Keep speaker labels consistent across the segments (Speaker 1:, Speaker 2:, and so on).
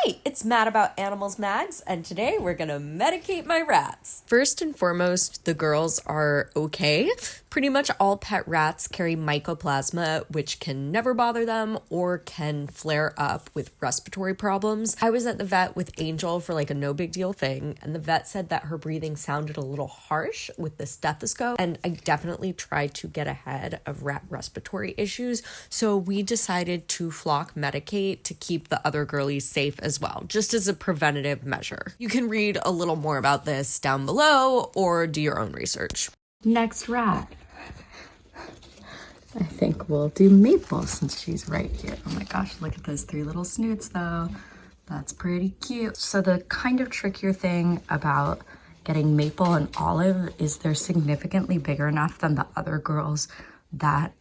Speaker 1: Hi, it's Mad About Animals Mags, and today we're gonna medicate my rats. First and foremost, the girls are okay. Pretty much all pet rats carry mycoplasma, which can never bother them or can flare up with respiratory problems. I was at the vet with Angel for like a no big deal thing, and the vet said that her breathing sounded a little harsh with the stethoscope, and I definitely tried to get ahead of rat respiratory issues, so we decided to flock medicate to keep the other girlies safe as well, just as a preventative measure. You can read a little more about this down below or do your own research.
Speaker 2: Next rat. I think we'll do Maple since she's right here. Oh my gosh, look at those three little snoots though. That's pretty cute. So the kind of trickier thing about getting Maple and Olive is they're significantly bigger enough than the other girls that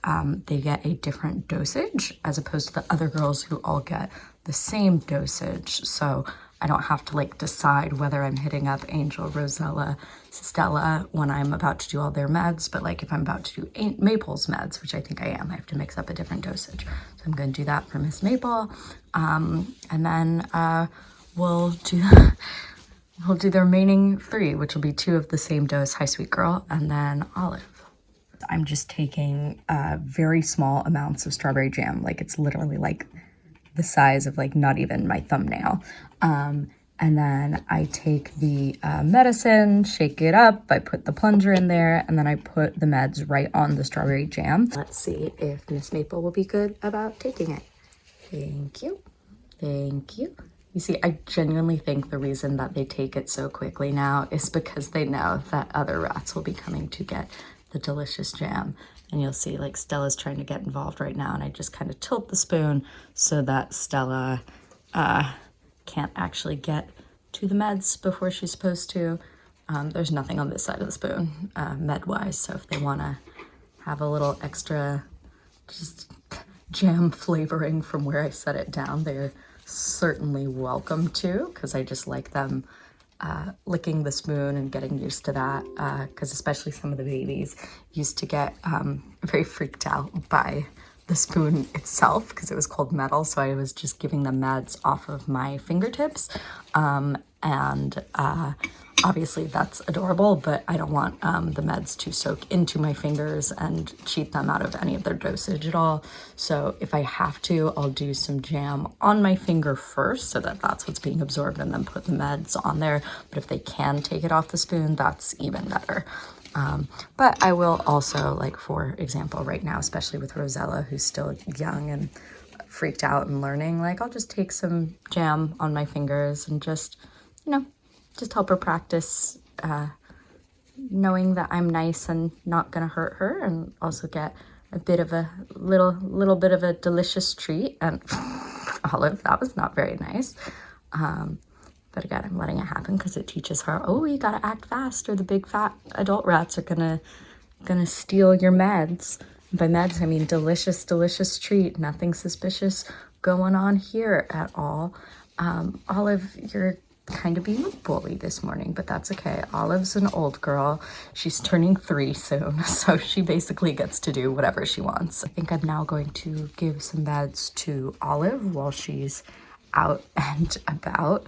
Speaker 2: they get a different dosage as opposed to the other girls who all get the same dosage. So I don't have to like decide whether I'm hitting up Angel, Rosella, Stella when I'm about to do all their meds, but like if I'm about to do Maple's meds, which I think I am, I have to mix up a different dosage. So I'm going to do that for Miss Maple, and then we'll do the remaining three, which will be 2 of the same dose, Hi Sweet Girl, and then Olive. I'm just taking very small amounts of strawberry jam, like it's literally like the size of like not even my thumbnail. And then I take the medicine, shake it up, I put the plunger in there, and then I put the meds right on the strawberry jam. Let's see if Miss Maple will be good about taking it. Thank you. Thank you. You see, I genuinely think the reason that they take it so quickly now is because they know that other rats will be coming to get the delicious jam. And you'll see like Stella's trying to get involved right now, and I just kind of tilt the spoon so that Stella can't actually get to the meds before she's supposed to. There's nothing on this side of the spoon med-wise, so if they want to have a little extra just jam flavoring from where I set it down, they're certainly welcome to, because I just like them licking the spoon and getting used to that, because especially some of the babies used to get very freaked out by the spoon itself because it was cold metal, so I was just giving them meds off of my fingertips, and obviously that's adorable, but I don't want the meds to soak into my fingers and cheat them out of any of their dosage at all. So if I have to, I'll do some jam on my finger first so that that's what's being absorbed, and then put the meds on there. But if they can take it off the spoon, that's even better. But I will also, like for example, right now, especially with Rosella, who's still young and freaked out and learning, like I'll just take some jam on my fingers and just, you know, just help her practice knowing that I'm nice and not gonna hurt her, and also get a bit of a little bit of a delicious treat. And Olive, that was not very nice. But again, I'm letting it happen because it teaches her, oh, you gotta act fast or the big fat adult rats are gonna steal your meds. And by meds, I mean delicious treat. Nothing suspicious going on here at all. Olive, you're kind of being a bully this morning, but that's okay. Olive's an old girl. She's turning 3 soon, so she basically gets to do whatever she wants. I think I'm now going to give some meds to Olive while she's out and about.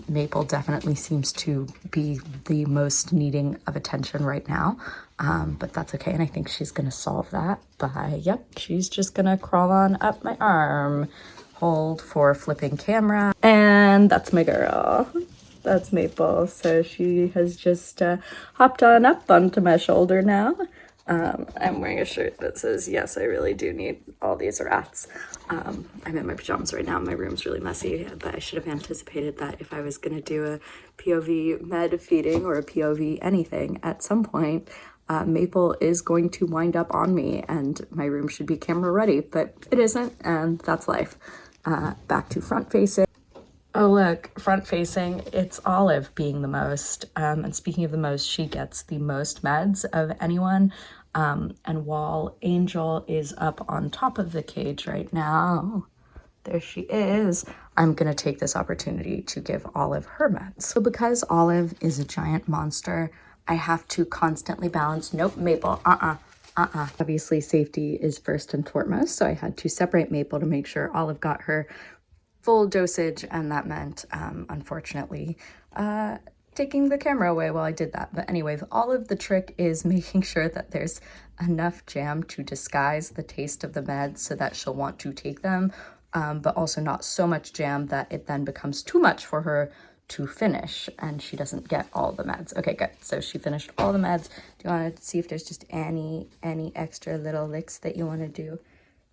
Speaker 2: Maple definitely seems to be the most needing of attention right now, but that's okay, and I think she's gonna solve that by, yep, she's just gonna crawl on up my arm. Hold for flipping camera, and that's my girl. That's Maple. So she has just hopped on up onto my shoulder now. I'm wearing a shirt that says, yes, I really do need all these rats. I'm in my pajamas right now. My room's really messy, but I should have anticipated that if I was going to do a POV med feeding or a POV anything at some point, Maple is going to wind up on me and my room should be camera ready, but it isn't, and that's life. Back to front facing. Oh look, front facing, it's Olive being the most, and speaking of the most, she gets the most meds of anyone, and while Angel is up on top of the cage right now, there she is, I'm gonna take this opportunity to give Olive her meds. So because Olive is a giant monster, I have to constantly balance, nope, Maple, Obviously safety is first and foremost, so I had to separate Maple to make sure Olive got her full dosage, and that meant, unfortunately, taking the camera away while I did that. But anyway, all of the trick is making sure that there's enough jam to disguise the taste of the meds so that she'll want to take them, but also not so much jam that it then becomes too much for her to finish and she doesn't get all the meds. Okay, good. So she finished all the meds. Do you want to see if there's just any extra little licks that you want to do?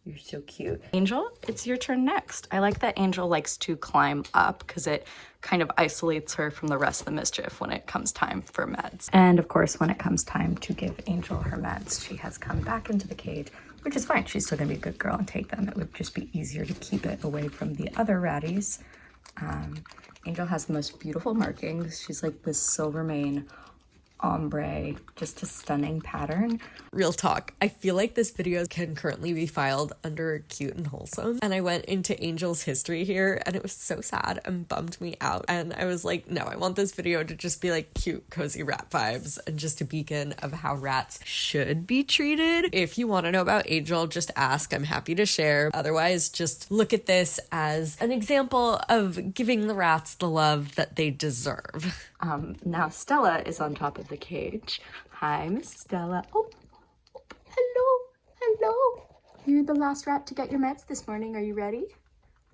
Speaker 2: You're so cute. Angel, it's your turn next. I like that Angel likes to climb up because it kind of isolates her from the rest of the mischief when it comes time for meds. And of course, when it comes time to give Angel her meds, she has come back into the cage, which is fine. She's still gonna be a good girl and take them. It would just be easier to keep it away from the other ratties. Angel has the most beautiful markings. She's like this silver mane ombre, just a stunning pattern.
Speaker 1: Real talk, I feel like this video can currently be filed under cute and wholesome, and I went into Angel's history here and it was so sad and bummed me out, and I was like, no, I want this video to just be like cute cozy rat vibes and just a beacon of how rats should be treated. If you want to know about Angel, just ask. I'm happy to share. Otherwise, just look at this as an example of giving the rats the love that they deserve.
Speaker 2: Now Stella is on top of the cage. Hi, Miss Stella. Oh, hello. You're the last rat to get your meds this morning. Are you ready?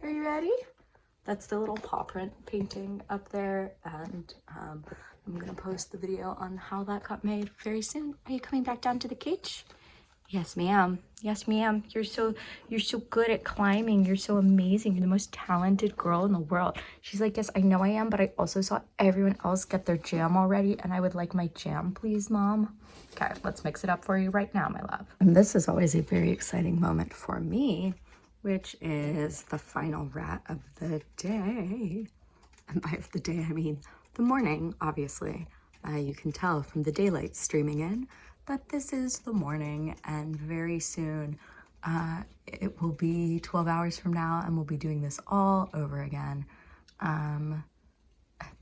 Speaker 2: Are you ready? That's the little paw print painting up there, and I'm gonna post the video on how that got made very soon. Are you coming back down to the cage? Yes, ma'am. Yes, ma'am. You're so good at climbing. You're so amazing. You're the most talented girl in the world. She's like, yes, I know I am, but I also saw everyone else get their jam already, and I would like my jam, please, Mom. Okay, let's mix it up for you right now, my love. And this is always a very exciting moment for me, which is the final rat of the day. And by the day, I mean the morning, obviously. You can tell from the daylight streaming in that this is the morning, and very soon it will be 12 hours from now and we'll be doing this all over again.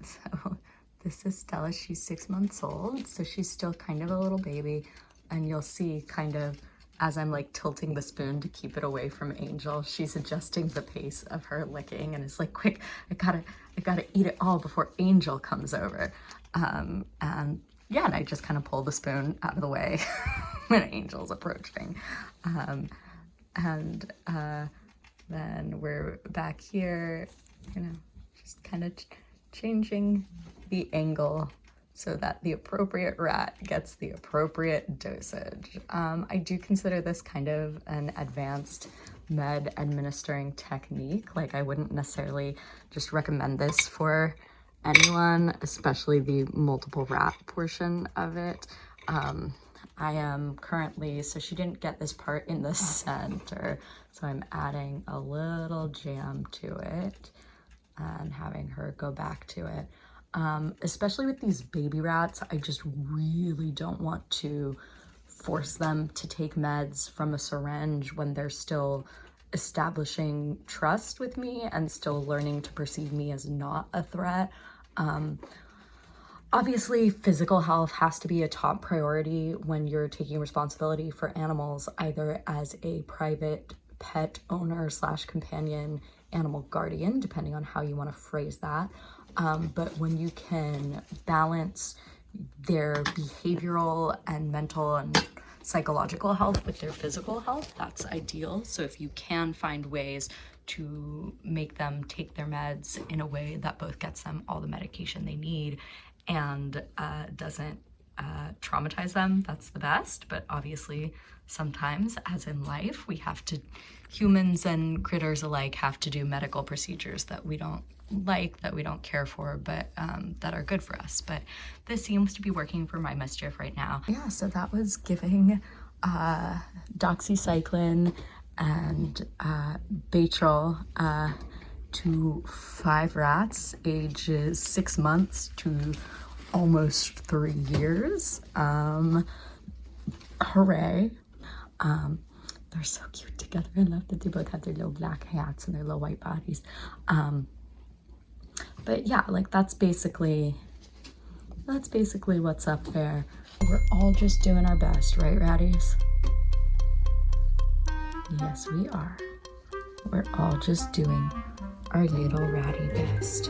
Speaker 2: So this is Stella. She's 6 months old, so she's still kind of a little baby, and you'll see kind of as I'm like tilting the spoon to keep it away from Angel, she's adjusting the pace of her licking and it's like, quick, I gotta eat it all before Angel comes over. And yeah, and I just kind of pull the spoon out of the way when Angel's approaching. Then we're back here, you know, just kind of changing the angle so that the appropriate rat gets the appropriate dosage. I do consider this kind of an advanced med administering technique. Like, I wouldn't necessarily just recommend this for anyone, especially the multiple rat portion of it. I am currently, so she didn't get this part in the center, so I'm adding a little jam to it and having her go back to it. Especially with these baby rats, I just really don't want to force them to take meds from a syringe when they're still establishing trust with me and still learning to perceive me as not a threat. Obviously, physical health has to be a top priority when you're taking responsibility for animals, either as a private pet owner / companion animal guardian, depending on how you want to phrase that. But when you can balance their behavioral and mental and psychological health with their physical health, that's ideal. So if you can find ways to make them take their meds in a way that both gets them all the medication they need and doesn't traumatize them, that's the best. But obviously, sometimes, as in life, we have to, humans and critters alike have to do medical procedures that we don't like, that we don't care for, but that are good for us. But this seems to be working for my mischief right now. Yeah, so that was giving doxycycline and Baytril to 5 rats ages 6 months to almost 3 years. Hooray. They're so cute together. I love that they both have their little black hats and their little white bodies. But yeah, like that's basically what's up there. We're all just doing our best, right, ratties? Yes, we are. We're all just doing our little ratty best.